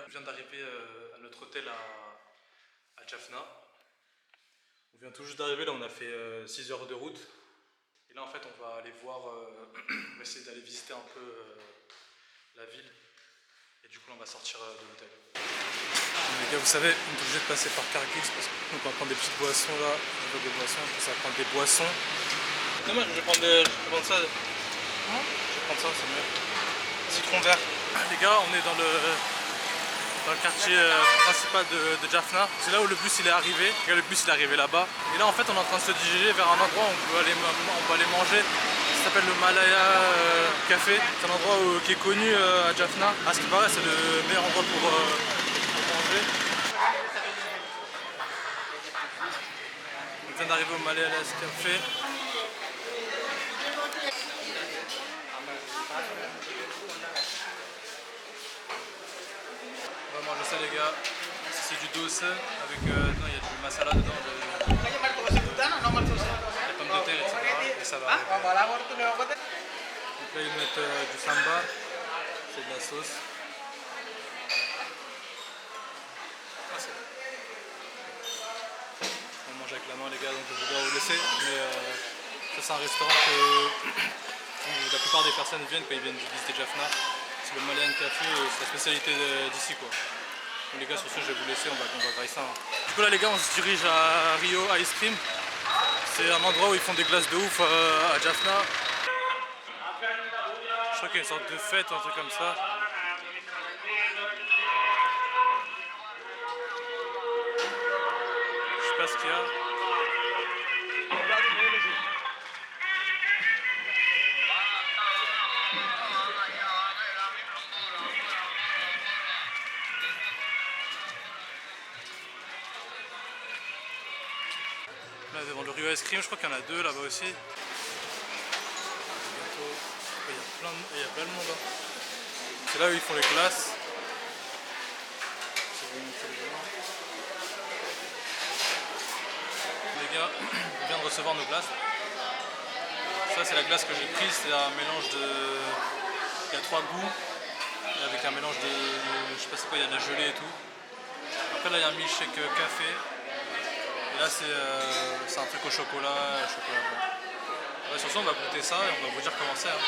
On vient d'arriver à notre hôtel à Jaffna. On vient tout juste d'arriver, là on a fait 6 heures de route. Et là en fait on va aller voir, on va essayer d'aller visiter un peu la ville. Et du coup là, on va sortir de l'hôtel. Les gars, vous savez, on est obligé de passer par Cargill parce qu'on va prendre des petites boissons là. Je veux des boissons, ça va prendre des boissons. Dommage, je vais prendre ça. Je vais prendre ça, c'est mieux. Citron vert. Les gars, on est dans le quartier principal de Jaffna. C'est là où le bus il est arrivé. Le bus il est arrivé là-bas. Et là en fait on est en train de se diriger vers un endroit où on peut aller manger. Ça s'appelle le Malaya Café. C'est un endroit qui est connu à Jaffna. À ce qui paraît c'est le meilleur endroit pour manger. On vient d'arriver au Malaya Café. On va manger ça les gars. C'est du dos avec non, il y a du masala dedans. Des pommes de terre, etc. Et ça va. Donc là ils mettent du samba. C'est de la sauce. On mange avec la main les gars, donc je voudrais vous laisser. Mais ça c'est un restaurant où la plupart des personnes viennent quand ils viennent visiter Jaffna. C'est le Malayan Café, c'est la spécialité d'ici quoi. Donc les gars, sur ce je vais vous laisser, on va grailler ça. Du coup là les gars, on se dirige à Rio Ice Cream. C'est un endroit où ils font des glaces de ouf à Jaffna. Je crois qu'il y a une sorte de fête ou un truc comme ça. Je sais pas ce qu'il y a. Là devant le Rio Ice Cream, je crois qu'il y en a deux là-bas aussi. Il y a plein de monde. Hein. C'est là où ils font les glaces. Les gars, on vient de recevoir nos glaces. Ça c'est la glace que j'ai prise, c'est un mélange de... Il y a 3 goûts. Avec un mélange de... Je sais pas c'est quoi, il y a de la gelée et tout. Après là il y a un milkshake café. Et là c'est un truc au chocolat blanc. Ouais, sur ça on va goûter ça et on va vous dire comment c'est. Hein.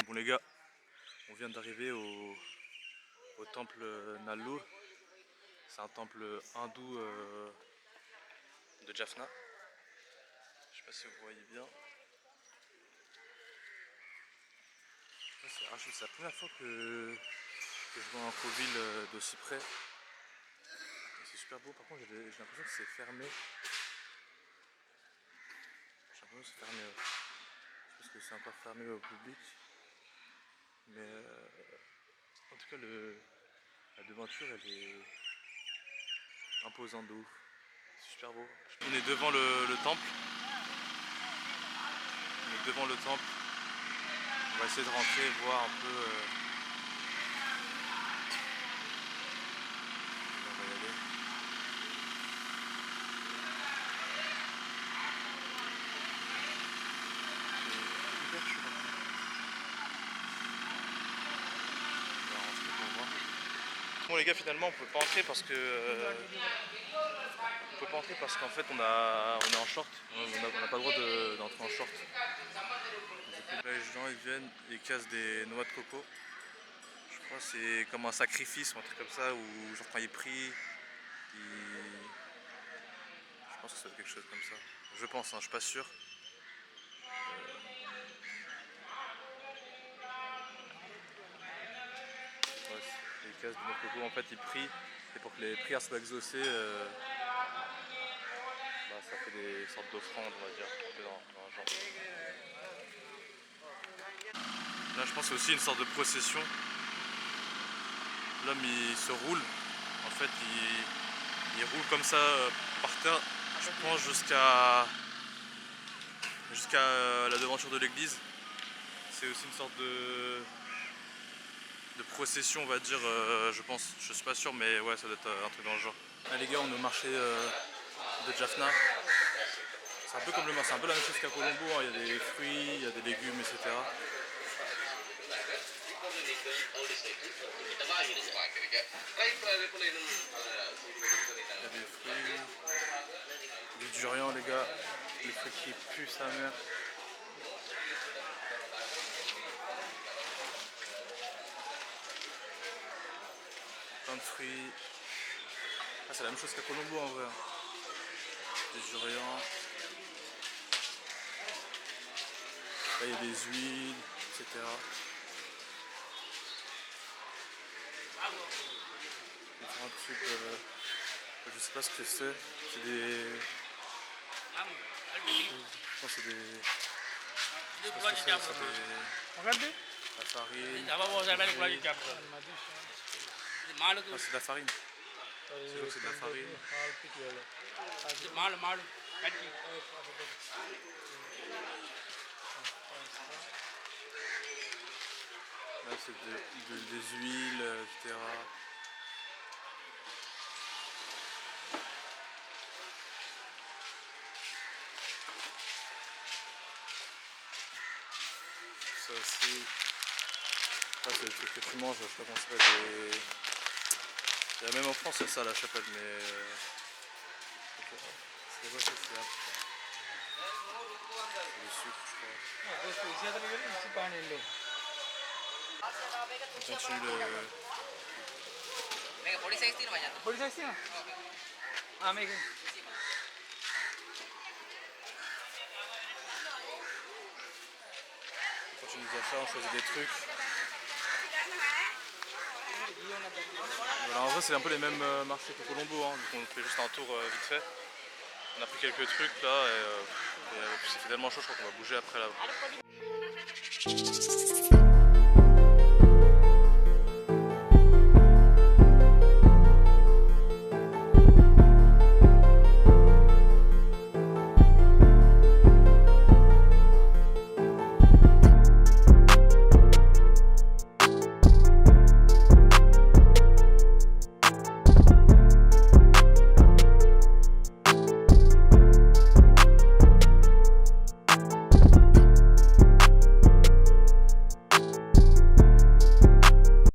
Bon les gars, on vient d'arriver au temple Nallur. C'est un temple hindou de Jaffna. Je sais pas si vous voyez bien. C'est la première fois que je vois un Covid d'aussi près. C'est super beau, par contre j'ai l'impression que c'est fermé. J'ai l'impression que c'est fermé. Je pense que c'est encore fermé au public. Mais en tout cas la devanture elle est imposante de ouf. C'est super beau. On est devant le temple. On est devant le temple. On va essayer de rentrer, voir un peu. On va y aller. C'est hyper chaud. On va rentrer pour voir. Bon les gars, finalement on peut pas entrer parce que qu'en fait on est en short. On n'a pas le droit d'entrer en short. Du coup, là, les gens ils viennent et ils cassent des noix de coco. Je crois que c'est comme un sacrifice ou un truc comme ça, où genre quand ils prient, je pense que c'est quelque chose comme ça. Je pense, hein, je suis pas sûr. Ouais, ils cassent des noix de coco, en fait ils prient, et pour que les prières soient exaucées, ça fait des sortes d'offrandes, on va dire, un peu dans un genre. Là je pense que c'est aussi une sorte de procession. L'homme il se roule, en fait il roule comme ça par terre, je pense jusqu'à la devanture de l'église. C'est aussi une sorte de procession on va dire, je pense, je suis pas sûr mais ouais ça doit être un truc dans le genre. Là les gars on est au marché de Jaffna. C'est un peu la même chose qu'à Colombo, hein. Il y a des fruits, il y a des légumes, etc. Il y a des fruits, du durian les gars, les fruits qui puent sa mère. Plein de fruits. Ah, c'est la même chose qu'à Colombo en vrai. Du durian. Là il y a des huiles, etc. Différents trucs. Je sais pas ce que c'est. C'est des. Je pense que c'est des. Je sais pas ce que c'est des. La farine. Ah, c'est de la farine. C'est sûr que c'est de la farine. Là c'est des huiles, etc. Ça aussi. Ça c'est le truc que tu manges, je sais pas comment ça s'appelle. Il y a même en France il y a ça à la chapelle, mais. C'est quoi ça? C'est du sucre je crois. On continue le. On continue les achats, on choisit des trucs. Voilà, en vrai c'est un peu les mêmes marchés que Colombo, hein, donc on fait juste un tour vite fait. On a pris quelques trucs là et ça fait tellement chaud, je crois qu'on va bouger après là.